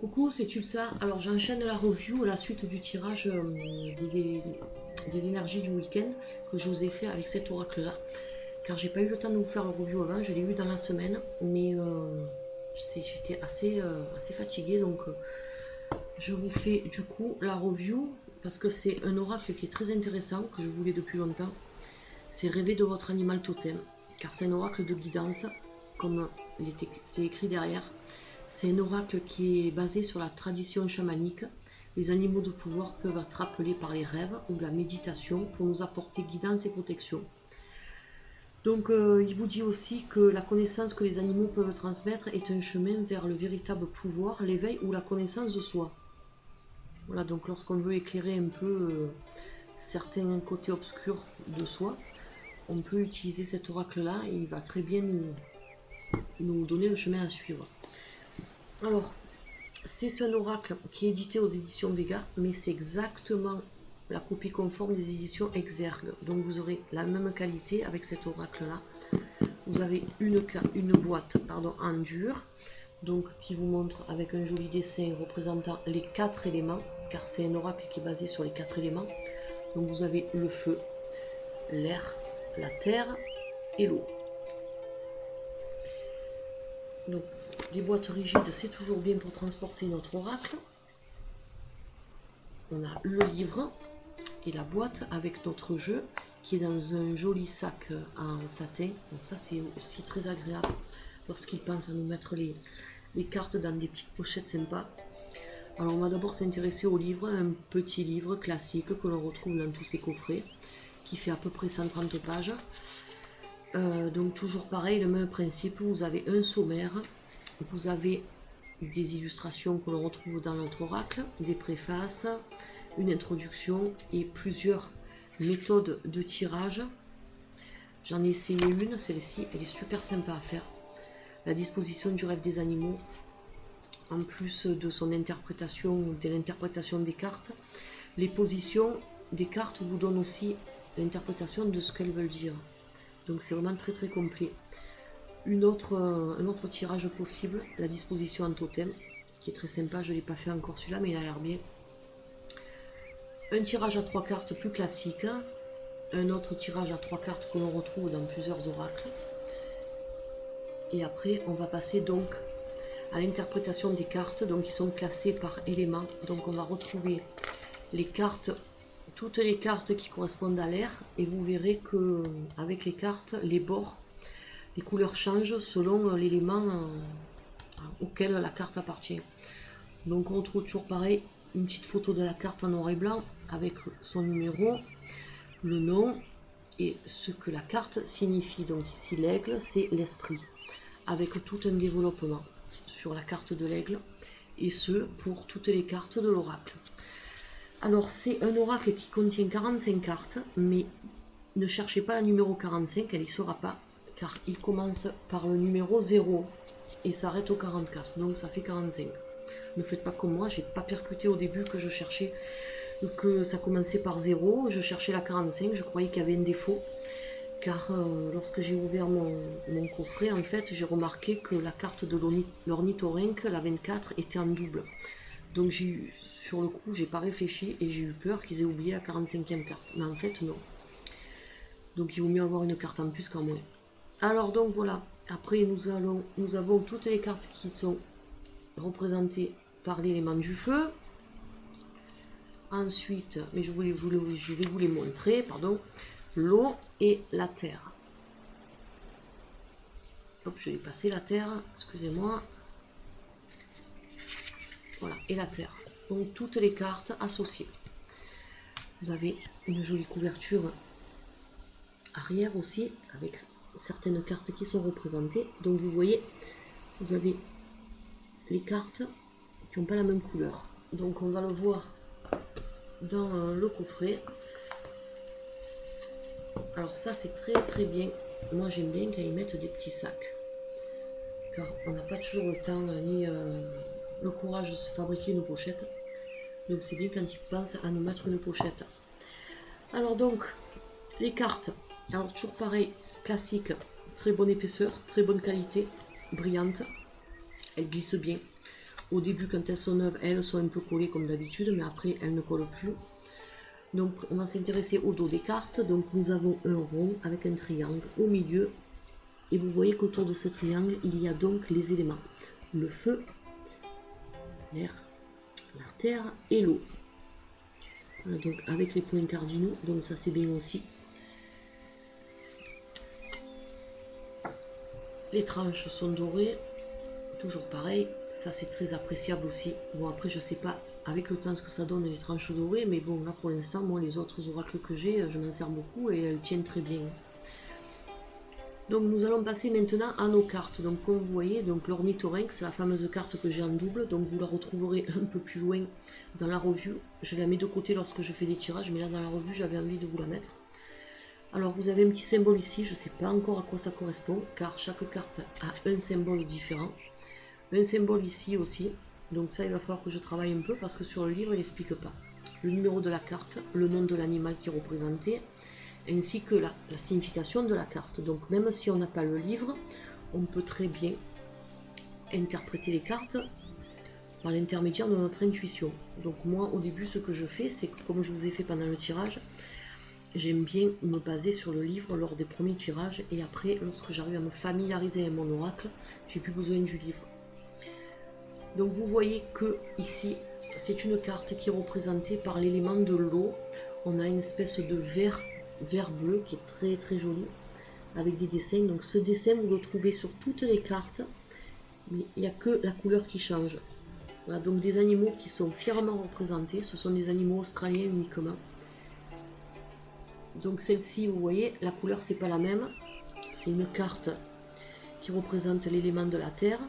Coucou, c'est Tulsa. Alors j'enchaîne la review, la suite du tirage des énergies du week-end que je vous ai fait avec cet oracle là. Car j'ai pas eu le temps de vous faire la review avant, je l'ai eu dans la semaine, mais j'étais assez fatiguée, donc je vous fais du coup la review parce que c'est un oracle qui est très intéressant, que je voulais depuis longtemps. C'est rêver de votre animal totem, car c'est un oracle de guidance, comme c'est écrit derrière. C'est un oracle qui est basé sur la tradition chamanique. Les animaux de pouvoir peuvent être appelés par les rêves ou la méditation pour nous apporter guidance et protection. Donc il vous dit aussi que la connaissance que les animaux peuvent transmettre est un chemin vers le véritable pouvoir, l'éveil ou la connaissance de soi. Voilà, donc lorsqu'on veut éclairer un peu certains côtés obscurs de soi, on peut utiliser cet oracle-là et il va très bien nous donner le chemin à suivre. Alors, c'est un oracle qui est édité aux éditions Vega, mais c'est exactement la copie conforme des éditions Exergue. Donc vous aurez la même qualité avec cet oracle-là. Vous avez une boîte en dur, donc qui vous montre avec un joli dessin représentant les 4 éléments, car c'est un oracle qui est basé sur les 4 éléments. Donc vous avez le feu, l'air, la terre et l'eau. Donc, les boîtes rigides, c'est toujours bien pour transporter notre oracle. On a le livre et la boîte avec notre jeu qui est dans un joli sac en satin. Donc ça, c'est aussi très agréable lorsqu'il pense à nous mettre les cartes dans des petites pochettes sympas. Alors, on va d'abord s'intéresser au livre, un petit livre classique que l'on retrouve dans tous ces coffrets, qui fait à peu près 130 pages. Donc toujours pareil, le même principe, vous avez un sommaire, vous avez des illustrations que l'on retrouve dans notre oracle, des préfaces, une introduction et plusieurs méthodes de tirage. J'en ai essayé une, celle-ci, elle est super sympa à faire. La disposition du rêve des animaux, en plus de son interprétation, de l'interprétation des cartes. Les positions des cartes vous donnent aussi l'interprétation de ce qu'elles veulent dire. Donc c'est vraiment très très complet. Un autre tirage possible, la disposition en totem, qui est très sympa, je ne l'ai pas fait encore celui-là, mais il a l'air bien. Un tirage à 3 cartes plus classique, un autre tirage à 3 cartes que l'on retrouve dans plusieurs oracles. Et après, on va passer donc à l'interprétation des cartes, donc qui sont classées par éléments. Donc on va retrouver les cartes, toutes les cartes qui correspondent à l'air, et vous verrez que avec les cartes, les bords, les couleurs changent selon l'élément auquel la carte appartient. Donc on retrouve toujours pareil, une petite photo de la carte en noir et blanc avec son numéro, le nom et ce que la carte signifie. Donc ici l'aigle, c'est l'esprit, avec tout un développement sur la carte de l'aigle, et ce pour toutes les cartes de l'oracle. Alors c'est un oracle qui contient 45 cartes, mais ne cherchez pas la numéro 45, elle n'y sera pas, car il commence par le numéro 0 et s'arrête au 44, donc ça fait 45. Ne faites pas comme moi, j'ai pas percuté au début que je cherchais, que ça commençait par 0, je cherchais la 45, je croyais qu'il y avait un défaut, car lorsque j'ai ouvert mon coffret, en fait, j'ai remarqué que la carte de l'ornithorynque, la 24, était en double. Donc sur le coup, j'ai pas réfléchi et j'ai eu peur qu'ils aient oublié la 45e carte. Mais en fait, non. Donc il vaut mieux avoir une carte en plus qu'en moins. Alors donc voilà. Après, nous avons toutes les cartes qui sont représentées par l'élément du feu. Ensuite, mais je vais vous les montrer, pardon, l'eau et la terre. Hop, je vais passer la terre, excusez-moi. Voilà, et la terre. Donc toutes les cartes associées. Vous avez une jolie couverture arrière aussi, avec certaines cartes qui sont représentées. Donc vous voyez, vous avez les cartes qui n'ont pas la même couleur. Donc on va le voir dans le coffret. Alors ça c'est très très bien. Moi j'aime bien quand ils mettent des petits sacs, car on n'a pas toujours le temps ni le courage de se fabriquer une pochette. Donc c'est bien quand ils pensent à nous mettre une pochette. Alors donc les cartes, alors toujours pareil, classique, très bonne épaisseur, très bonne qualité, brillante, elle glisse bien. Au début, quand elles sont neuves, elles sont un peu collées comme d'habitude, mais après, elles ne collent plus. Donc, on va s'intéresser au dos des cartes. Donc, nous avons un rond avec un triangle au milieu. Et vous voyez qu'autour de ce triangle, il y a donc les éléments. Le feu, l'air, la terre et l'eau. Voilà, donc avec les points cardinaux, donc ça c'est bien aussi. Les tranches sont dorées, toujours pareil, ça c'est très appréciable aussi. Bon après je sais pas avec le temps ce que ça donne les tranches dorées, mais bon là pour l'instant moi les autres oracles que j'ai, je m'en sers beaucoup et elles tiennent très bien. Donc nous allons passer maintenant à nos cartes. Donc comme vous voyez, donc l'ornithorynque, c'est la fameuse carte que j'ai en double. Donc vous la retrouverez un peu plus loin dans la revue. Je la mets de côté lorsque je fais des tirages, mais là dans la revue j'avais envie de vous la mettre. Alors vous avez un petit symbole ici, je ne sais pas encore à quoi ça correspond, car chaque carte a un symbole différent. Un symbole ici aussi, donc ça il va falloir que je travaille un peu parce que sur le livre il n'explique pas. Le numéro de la carte, le nom de l'animal qui est représenté, ainsi que la signification de la carte. Donc même si on n'a pas le livre, on peut très bien interpréter les cartes par l'intermédiaire de notre intuition. Donc moi au début ce que je fais, c'est que comme je vous ai fait pendant le tirage, j'aime bien me baser sur le livre lors des premiers tirages et après lorsque j'arrive à me familiariser avec mon oracle, j'ai plus besoin du livre. Donc vous voyez que ici c'est une carte qui est représentée par l'élément de l'eau. On a une espèce de vert bleu qui est très très joli avec des dessins. Donc ce dessin vous le trouvez sur toutes les cartes, mais il n'y a que la couleur qui change. Voilà, donc des animaux qui sont fièrement représentés, ce sont des animaux australiens uniquement. Donc celle-ci vous voyez la couleur c'est pas la même, c'est une carte qui représente l'élément de la terre.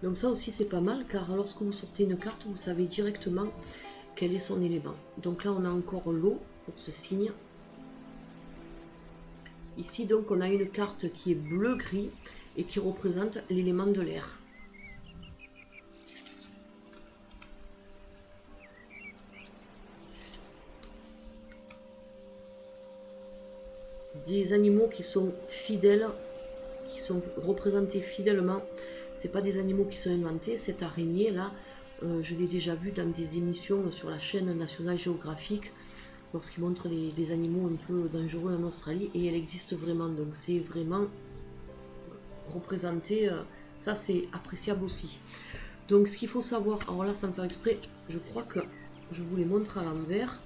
Donc ça aussi c'est pas mal car lorsque vous sortez une carte vous savez directement quel est son élément. Donc là on a encore l'eau pour ce signe. Ici donc on a une carte qui est bleu-gris et qui représente l'élément de l'air. Des animaux qui sont fidèles, qui sont représentés fidèlement. C'est pas des animaux qui sont inventés. Cette araignée là, je l'ai déjà vue dans des émissions sur la chaîne National Geographic lorsqu'ils montrent les animaux un peu dangereux en Australie et elle existe vraiment. Donc c'est vraiment représenté. Ça c'est appréciable aussi. Donc ce qu'il faut savoir, alors là sans faire exprès, je crois que je vous les montre à l'envers.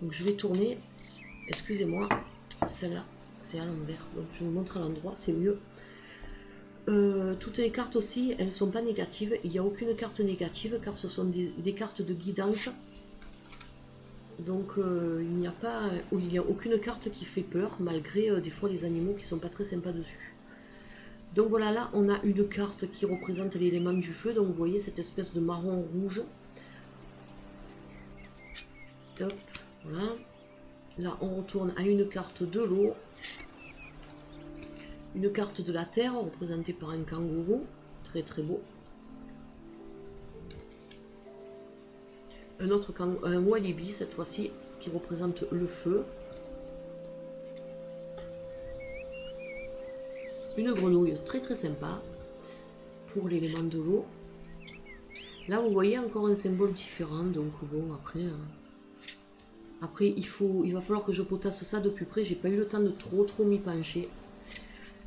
Donc je vais tourner. Excusez-moi, celle-là c'est à l'envers. Donc je vous montre à l'endroit, c'est mieux. Toutes les cartes aussi, elles ne sont pas négatives. Il n'y a aucune carte négative car ce sont des cartes de guidance. Donc il n'y a aucune carte qui fait peur malgré des fois les animaux qui sont pas très sympas dessus. Donc voilà, là on a une carte qui représente l'élément du feu. Donc vous voyez cette espèce de marron rouge. Hop, voilà. Là on retourne à une carte de l'eau. Une carte de la terre représentée par un kangourou, très très beau. Un autre kangourou, un walibi cette fois-ci, qui représente le feu. Une grenouille très très sympa pour l'élément de l'eau. Là vous voyez encore un symbole différent, donc bon après il va falloir que je potasse ça de plus près. J'ai pas eu le temps de trop m'y pencher.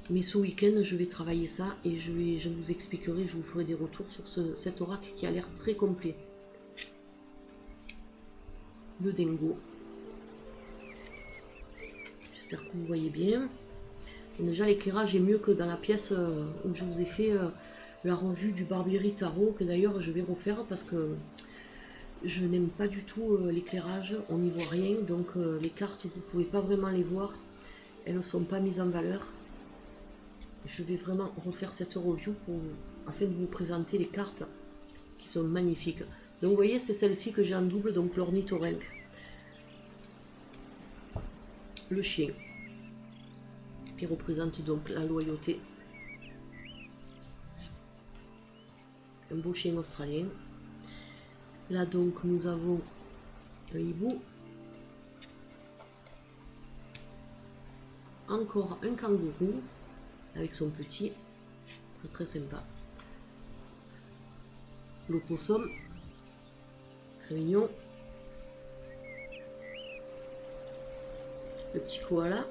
Mais ce week-end, je vais travailler ça et je vous expliquerai, je vous ferai des retours sur cet oracle qui a l'air très complet. Le dingo. J'espère que vous voyez bien. Et déjà, l'éclairage est mieux que dans la pièce où je vous ai fait la revue du Barbieri Tarot, que d'ailleurs je vais refaire parce que je n'aime pas du tout l'éclairage, on n'y voit rien. Donc les cartes, vous ne pouvez pas vraiment les voir, elles ne sont pas mises en valeur. Je vais vraiment refaire cette review afin de vous présenter les cartes qui sont magnifiques. Donc vous voyez, c'est celle-ci que j'ai en double, donc l'ornithorynque. Le chien, qui représente donc la loyauté. Un beau chien australien. Là donc nous avons un hibou. Encore un kangourou avec son petit, très très sympa. l'opossum. Très mignon. Le petit koala.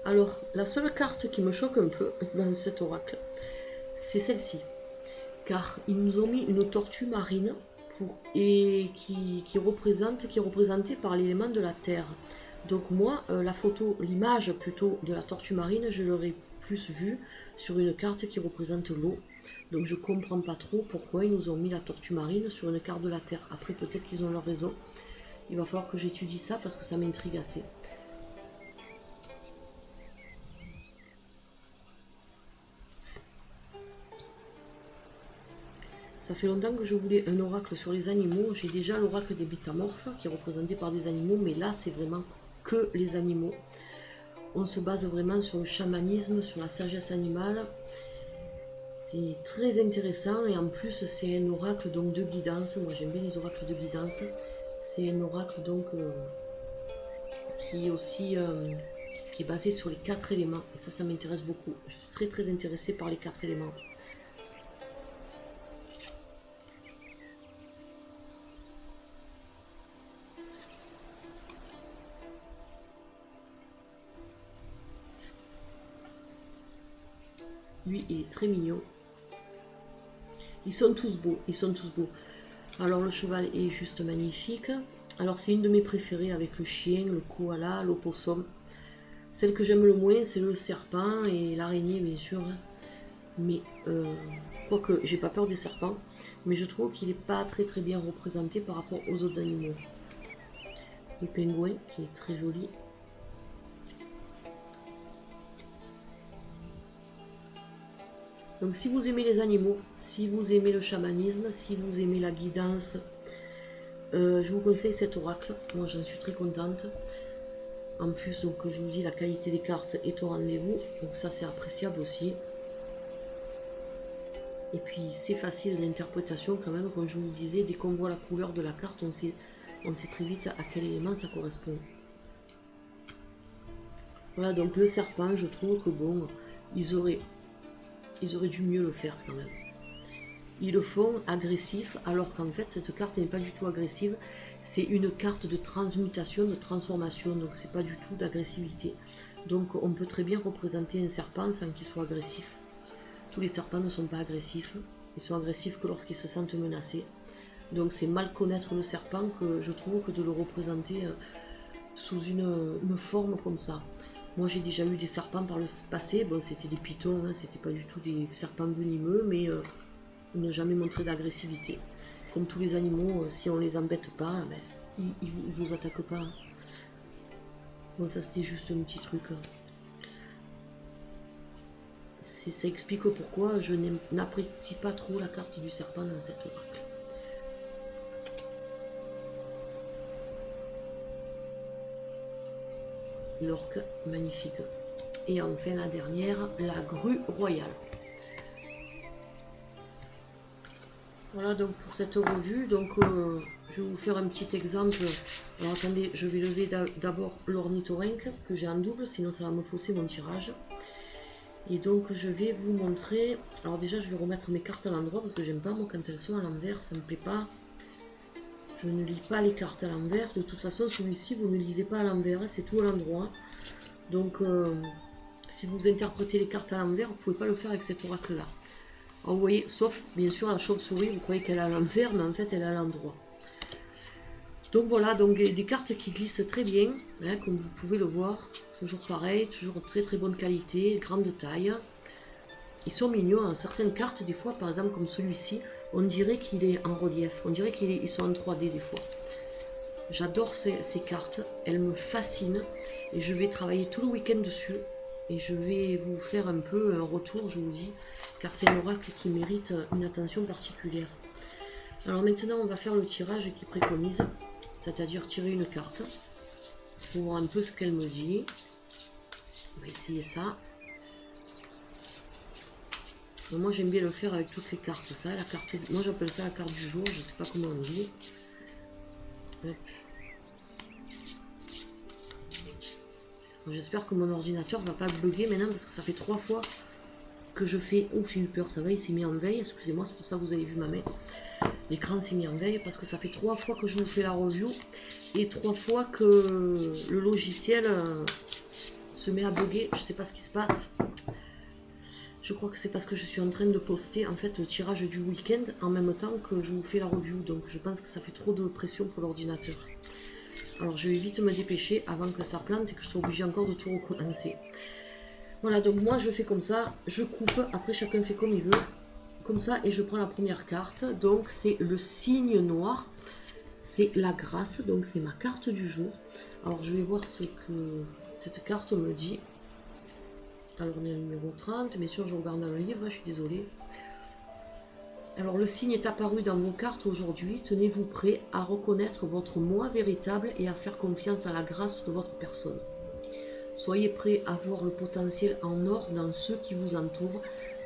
Alors, la seule carte qui me choque un peu dans cet oracle, c'est celle-ci. Car ils nous ont mis une tortue marine qui est représentée par l'élément de la terre. Donc moi, la photo, l'image plutôt de la tortue marine, je l'aurais plus vue sur une carte qui représente l'eau. Donc je comprends pas trop pourquoi ils nous ont mis la tortue marine sur une carte de la terre. Après, peut-être qu'ils ont leur raison. Il va falloir que j'étudie ça parce que ça m'intrigue assez. Ça fait longtemps que je voulais un oracle sur les animaux. J'ai déjà l'oracle des métamorphes qui est représenté par des animaux, mais là c'est vraiment que les animaux. On se base vraiment sur le chamanisme, sur la sagesse animale. C'est très intéressant et en plus c'est un oracle donc de guidance. Moi j'aime bien les oracles de guidance. C'est un oracle donc qui est aussi qui est basé sur les 4 éléments. Et ça m'intéresse beaucoup. Je suis très intéressée par les 4 éléments. Lui, il est très mignon. Ils sont tous beaux, ils sont tous beaux. Alors le cheval est juste magnifique. Alors c'est une de mes préférées avec le chien, le koala, l'opossum. Celle que j'aime le moins, c'est le serpent et l'araignée, bien sûr. Mais, quoique, j'ai pas peur des serpents. Mais je trouve qu'il n'est pas très bien représenté par rapport aux autres animaux. Le pingouin, qui est très joli. Donc si vous aimez les animaux, si vous aimez le chamanisme, si vous aimez la guidance, je vous conseille cet oracle. Moi j'en suis très contente. En plus, donc, je vous dis, la qualité des cartes est au rendez-vous. Donc ça c'est appréciable aussi. Et puis c'est facile d'interprétation quand même, comme je vous disais, dès qu'on voit la couleur de la carte, on sait très vite à quel élément ça correspond. Voilà, donc le serpent, je trouve que bon, ils auraient dû mieux le faire quand même. Ils le font agressif, alors qu'en fait cette carte n'est pas du tout agressive. C'est une carte de transmutation, de transformation, donc c'est pas du tout d'agressivité. Donc on peut très bien représenter un serpent sans qu'il soit agressif. Tous les serpents ne sont pas agressifs, ils sont agressifs que lorsqu'ils se sentent menacés. Donc c'est mal connaître le serpent que je trouve que de le représenter sous une forme comme ça. Moi j'ai déjà eu des serpents par le passé, bon c'était des pitons, hein, c'était pas du tout des serpents venimeux, mais ils n'ont jamais montré d'agressivité. Comme tous les animaux, si on les embête pas, ben, ils vous attaquent pas. Bon ça c'était juste un petit truc. Ça explique pourquoi je n'apprécie pas trop la carte du serpent dans cette oracle. L'orque, magnifique. Et enfin la dernière, la grue royale. Voilà donc pour cette revue. Donc je vais vous faire un petit exemple. Alors attendez, je vais lever d'abord l'ornithorynque que j'ai en double, sinon ça va me fausser mon tirage. Et donc je vais vous montrer. Alors déjà je vais remettre mes cartes à l'endroit parce que j'aime pas moi quand elles sont à l'envers, ça me plaît pas. Je ne lis pas les cartes à l'envers. De toute façon, celui-ci, vous ne lisez pas à l'envers, c'est tout à l'endroit. Donc, si vous interprétez les cartes à l'envers, vous ne pouvez pas le faire avec cet oracle-là. Alors, vous voyez, sauf, bien sûr, la chauve-souris, vous croyez qu'elle est à l'envers, mais en fait, elle est à l'endroit. Donc, voilà, donc des cartes qui glissent très bien, hein, comme vous pouvez le voir. Toujours pareil, toujours très bonne qualité, grande taille. Ils sont mignons, hein. Certaines cartes, des fois, par exemple, comme celui-ci, on dirait qu'il est en relief, on dirait qu'ils sont en 3D des fois. J'adore ces cartes, elles me fascinent et je vais travailler tout le week-end dessus et je vais vous faire un peu un retour, je vous dis, car c'est un oracle qui mérite une attention particulière. Alors maintenant on va faire le tirage qui préconise, c'est-à-dire tirer une carte pour voir un peu ce qu'elle me dit. On va essayer ça. Moi j'aime bien le faire avec toutes les cartes, ça, la carte, moi j'appelle ça la carte du jour, je sais pas comment on dit. J'espère que mon ordinateur va pas bugger maintenant parce que ça fait 3 fois que je fais... Ouf, j'ai eu peur, ça va, il s'est mis en veille, excusez-moi, c'est pour ça que vous avez vu ma main. L'écran s'est mis en veille parce que ça fait 3 fois que je vous fais la review et 3 fois que le logiciel se met à bugger. Je sais pas ce qui se passe. Je crois que c'est parce que je suis en train de poster en fait le tirage du week-end en même temps que je vous fais la review. Donc je pense que ça fait trop de pression pour l'ordinateur. Alors je vais vite me dépêcher avant que ça plante et que je sois obligée encore de tout recommencer. Voilà, donc moi je fais comme ça, je coupe, après chacun fait comme il veut. Comme ça, et je prends la première carte, donc c'est le signe noir, c'est la grâce, donc c'est ma carte du jour. Alors je vais voir ce que cette carte me dit. Alors on est au numéro 30, bien sûr je regarde dans le livre, je suis désolée. Alors le signe est apparu dans vos cartes aujourd'hui, tenez-vous prêt à reconnaître votre moi véritable et à faire confiance à la grâce de votre personne. Soyez prêt à voir le potentiel en or dans ceux qui vous entourent,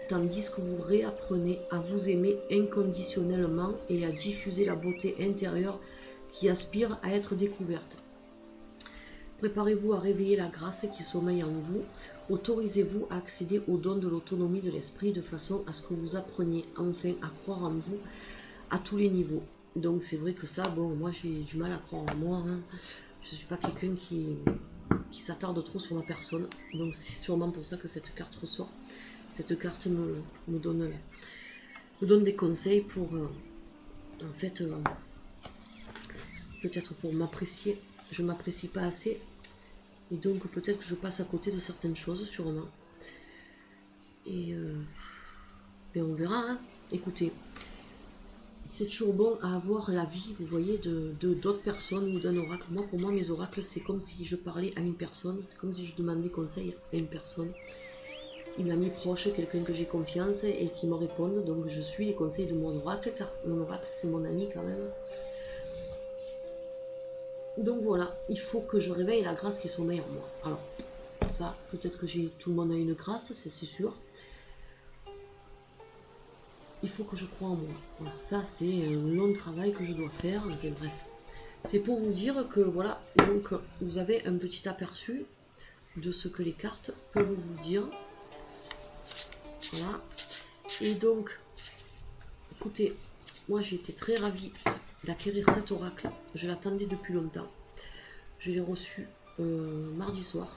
tandis que vous réapprenez à vous aimer inconditionnellement et à diffuser la beauté intérieure qui aspire à être découverte. Préparez-vous à réveiller la grâce qui sommeille en vous. Autorisez-vous à accéder au don de l'autonomie de l'esprit de façon à ce que vous appreniez enfin à croire en vous à tous les niveaux. Donc c'est vrai que ça, bon, moi j'ai du mal à croire en moi. Hein. Je ne suis pas quelqu'un qui s'attarde trop sur ma personne. Donc c'est sûrement pour ça que cette carte ressort. Cette carte me donne des conseils pour, en fait, peut-être pour m'apprécier. Je ne m'apprécie pas assez. Et donc peut-être que je passe à côté de certaines choses, sûrement. Et ben on verra. Hein. Écoutez, c'est toujours bon à avoir l'avis, vous voyez, d'autres personnes ou d'un oracle. Moi, pour moi, mes oracles, c'est comme si je parlais à une personne. C'est comme si je demandais conseil à une personne. Une amie proche, quelqu'un que j'ai confiance et qui me réponde. Donc je suis les conseils de mon oracle, car mon oracle c'est mon ami quand même. Donc voilà, il faut que je réveille la grâce qui sommeille en moi. Alors, ça, peut-être que tout le monde a une grâce, c'est sûr. Il faut que je croie en moi. Voilà, ça c'est un long travail que je dois faire. Enfin bref, c'est pour vous dire que voilà, donc vous avez un petit aperçu de ce que les cartes peuvent vous dire. Voilà. Et donc, écoutez, moi j'ai été très ravie d'acquérir cet oracle. Je l'attendais depuis longtemps. Je l'ai reçu mardi soir.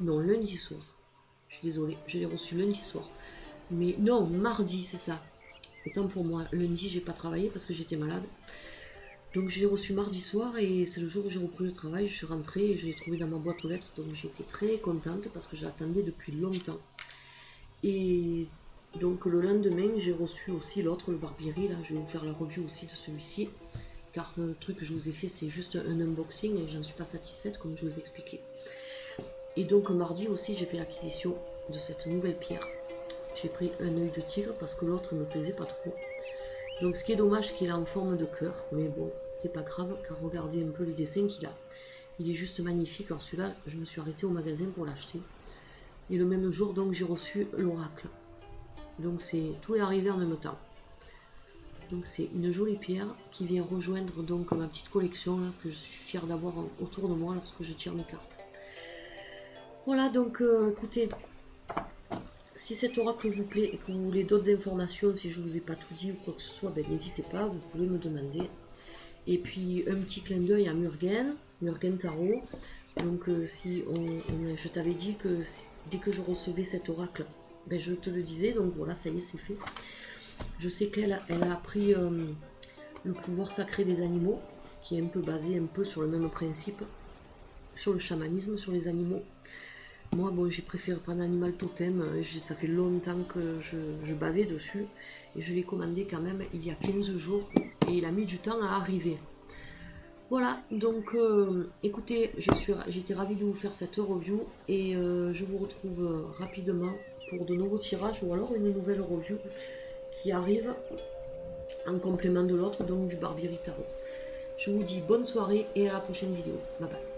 Non, lundi soir. Je suis désolée, je l'ai reçu lundi soir. Mais non, mardi, c'est ça. Autant pour moi. Lundi, j'ai pas travaillé parce que j'étais malade. Donc je l'ai reçu mardi soir et c'est le jour où j'ai repris le travail. Je suis rentrée et je l'ai trouvé dans ma boîte aux lettres. Donc j'ai été très contente parce que je l'attendais depuis longtemps. Et donc le lendemain, j'ai reçu aussi l'autre, le Barbieri. Là, je vais vous faire la review aussi de celui-ci. Car le truc que je vous ai fait, c'est juste un unboxing et j'en suis pas satisfaite comme je vous ai expliqué. Et donc mardi aussi, j'ai fait l'acquisition de cette nouvelle pierre. J'ai pris un œil de tigre parce que l'autre ne me plaisait pas trop. Donc ce qui est dommage, c'est qu'il est en forme de cœur. Mais bon, c'est pas grave, car regardez un peu les dessins qu'il a. Il est juste magnifique. Alors celui-là, je me suis arrêtée au magasin pour l'acheter. Et le même jour, donc, j'ai reçu l'oracle. Donc tout est arrivé en même temps. Donc c'est une jolie pierre qui vient rejoindre donc ma petite collection là, que je suis fière d'avoir autour de moi lorsque je tire mes cartes. Voilà, donc écoutez, si cet oracle vous plaît et que vous voulez d'autres informations, si je ne vous ai pas tout dit ou quoi que ce soit, ben, n'hésitez pas, vous pouvez me demander. Et puis un petit clin d'œil à Murugen Tarot. Donc je t'avais dit que dès que je recevais cet oracle, ben, je te le disais, donc voilà, ça y est, c'est fait. Je sais qu'elle a appris le pouvoir sacré des animaux, qui est un peu basé un peu sur le même principe, sur le chamanisme, sur les animaux. Moi, bon, j'ai préféré prendre un animal totem, ça fait longtemps que je bavais dessus, et je l'ai commandé quand même il y a 15 jours, et il a mis du temps à arriver. Voilà, donc écoutez, j'étais ravie de vous faire cette review, et je vous retrouve rapidement pour de nouveaux tirages, ou alors une nouvelle review qui arrive en complément de l'autre, donc du Barbieri Tarot. Je vous dis bonne soirée et à la prochaine vidéo. Bye bye.